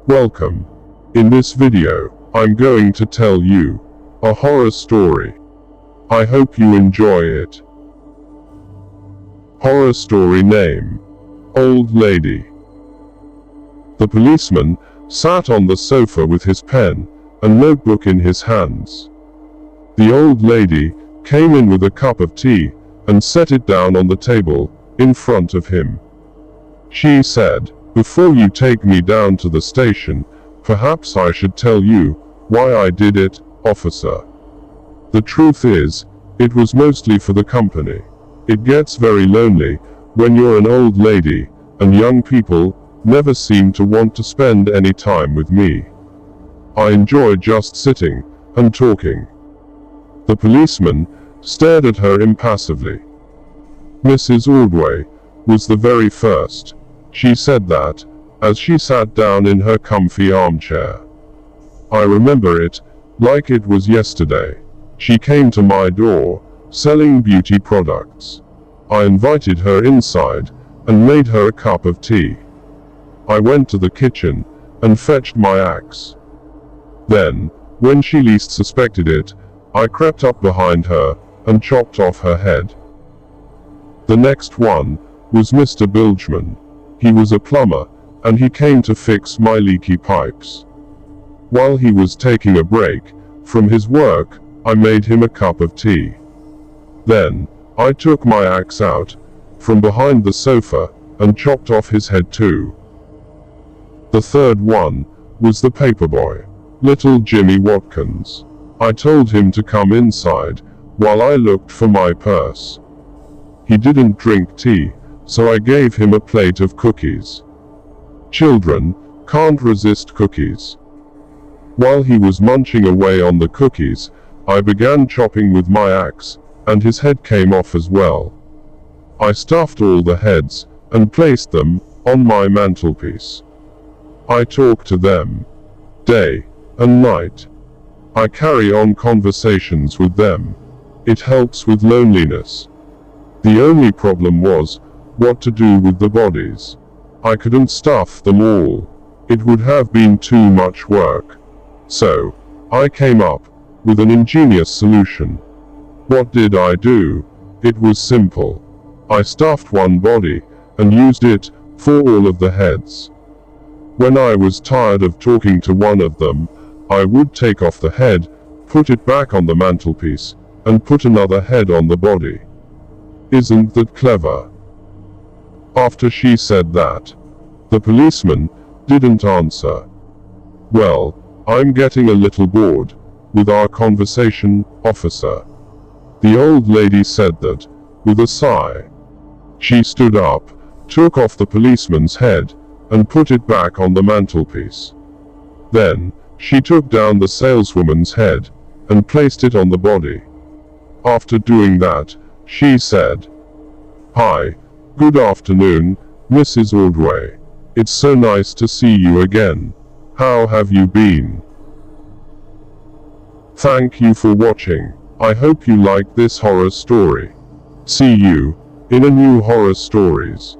Welcome. In this video, I'm going to tell you a horror story. I hope you enjoy it. Horror story name: Old Lady. The policeman sat on the sofa with his pen and notebook in his hands. The old lady came in with a cup of tea and set it down on the table in front of him. She said, "Before you take me down to the station, perhaps I should tell you why I did it, officer. The truth is, it was mostly for the company. It gets very lonely when you're an old lady, and young people never seem to want to spend any time with me. I enjoy just sitting and talking." The policeman stared at her impassively. Mrs. Ordway was the very first. She said that, as she sat down in her comfy armchair. "I remember it, like it was yesterday. She came to my door, selling beauty products. I invited her inside, and made her a cup of tea. I went to the kitchen, and fetched my axe. Then, when she least suspected it, I crept up behind her, and chopped off her head." The next one was Mr. Bilgeman. He was a plumber, and he came to fix my leaky pipes. While he was taking a break from his work, I made him a cup of tea. Then, I took my axe out from behind the sofa, and chopped off his head too. The third one was the paperboy, little Jimmy Watkins. I told him to come inside, while I looked for my purse. He didn't drink tea, so I gave him a plate of cookies. Children can't resist cookies. While he was munching away on the cookies, I began chopping with my axe, and his head came off as well. I stuffed all the heads, and placed them on my mantelpiece. I talk to them day and night. I carry on conversations with them. It helps with loneliness. The only problem was what to do with the bodies. I couldn't stuff them all. It would have been too much work. So, I came up with an ingenious solution. What did I do? It was simple. I stuffed one body, and used it for all of the heads. When I was tired of talking to one of them, I would take off the head, put it back on the mantelpiece, and put another head on the body. Isn't that clever? After she said that, the policeman didn't answer. "Well, I'm getting a little bored with our conversation, officer," the old lady said that, with a sigh. She stood up, took off the policeman's head, and put it back on the mantelpiece. Then, she took down the saleswoman's head, and placed it on the body. After doing that, she said, "Hi. Good afternoon, Mrs. Ordway. It's so nice to see you again. How have you been?" Thank you for watching. I hope you like this horror story. See you in a new horror stories.